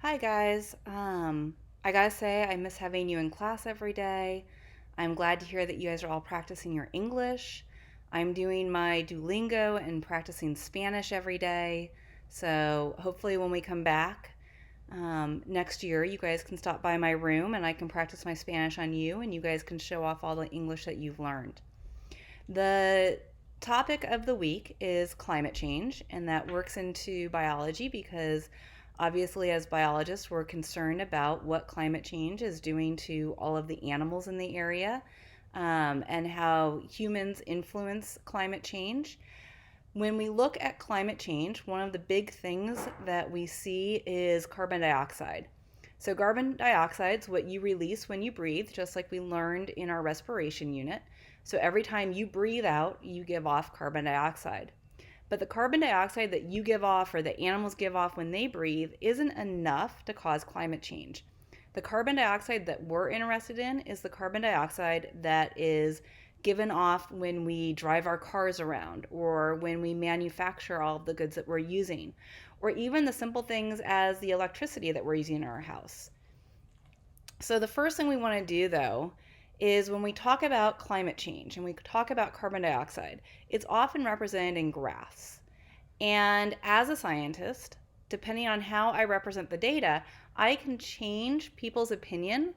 Hi guys. I gotta say, I miss having you in class every day. I'm glad to hear that you guys are all practicing your English. I'm doing my Duolingo and practicing Spanish every day. So hopefully, when we come back next year, you guys can stop by my room and I can practice my Spanish on you, and you guys can show off all the English that you've learned. The topic of the week is climate change, and that works into biology because obviously, as biologists, we're concerned about what climate change is doing to all of the animals in the area and how humans influence climate change. When we look at climate change, one of the big things that we see is carbon dioxide. So, carbon dioxide is what you release when you breathe, just like we learned in our respiration unit. So, every time you breathe out, you give off carbon dioxide. But the carbon dioxide that you give off or that animals give off when they breathe isn't enough to cause climate change. The carbon dioxide that we're interested in is the carbon dioxide that is given off when we drive our cars around or when we manufacture all of the goods that we're using, or even the simple things as the electricity that we're using in our house. So, the first thing we want to do though is when we talk about climate change and we talk about carbon dioxide, it's often represented in graphs. And as a scientist, depending on how I represent the data, I can change people's opinion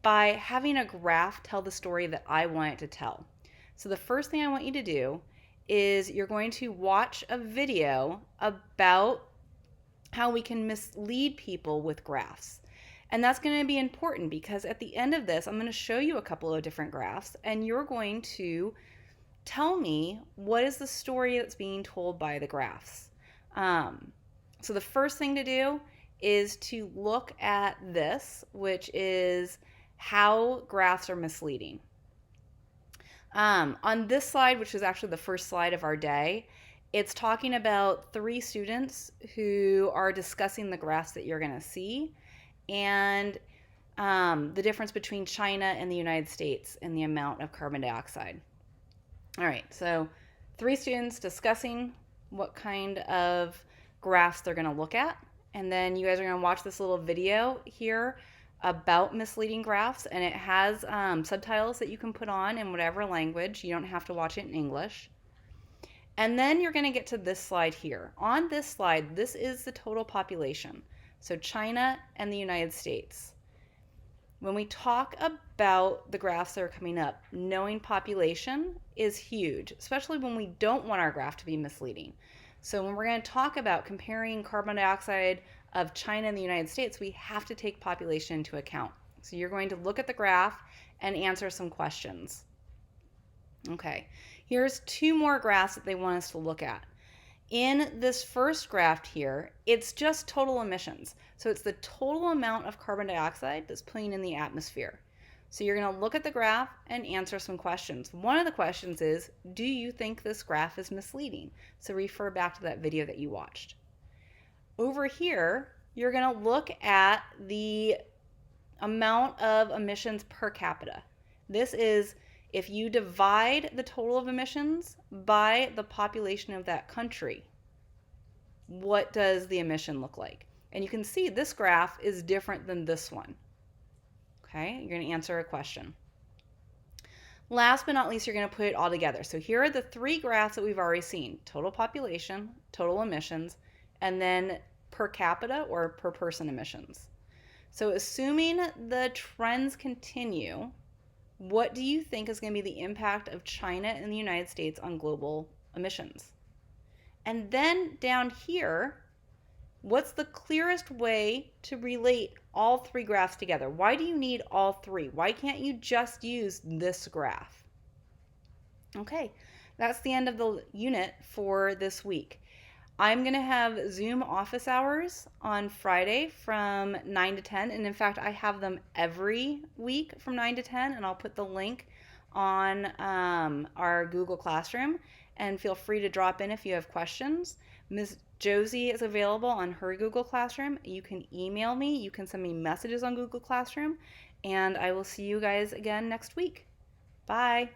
by having a graph tell the story that I want it to tell. So the first thing I want you to do is you're going to watch a video about how we can mislead people with graphs. And that's going to be important because at the end of this, I'm going to show you a couple of different graphs and you're going to tell me what is the story that's being told by the graphs. So the first thing to do is to look at this, which is how graphs are misleading. On this slide, which is actually the first slide of our day, it's talking about three students who are discussing the graphs that you're going to see and the difference between China and the United States in the amount of carbon dioxide. All right, so three students discussing what kind of graphs they're going to look at. And then you guys are going to watch this little video here about misleading graphs. And it has subtitles that you can put on in whatever language. You don't have to watch it in English. And then you're going to get to this slide here. On this slide, this is the total population. So China and the United States. When we talk about the graphs that are coming up, knowing population is huge, especially when we don't want our graph to be misleading. So when we're going to talk about comparing carbon dioxide of China and the United States, we have to take population into account. So you're going to look at the graph and answer some questions. Okay, here's two more graphs that they want us to look at. In this first graph here, it's just total emissions. So it's the total amount of carbon dioxide that's putting in the atmosphere. So you're going to look at the graph and answer some questions. One of the questions is, do you think this graph is misleading? So refer back to that video that you watched. Over here, you're going to look at the amount of emissions per capita. This is if you divide the total of emissions by the population of that country, what does the emission look like? And you can see this graph is different than this one. Okay, you're going to answer a question. Last but not least, you're going to put it all together. So here are the three graphs that we've already seen: total population, total emissions, and then per capita or per person emissions. So assuming the trends continue, what do you think is going to be the impact of China and the United States on global emissions? And then down here, what's the clearest way to relate all three graphs together? Why do you need all three? Why can't you just use this graph? Okay, that's the end of the unit for this week. I'm going to have Zoom office hours on Friday from 9 to 10. And in fact, I have them every week from 9 to 10. And I'll put the link on our Google Classroom. And feel free to drop in if you have questions. Ms. Josie is available on her Google Classroom. You can email me. You can send me messages on Google Classroom. And I will see you guys again next week. Bye.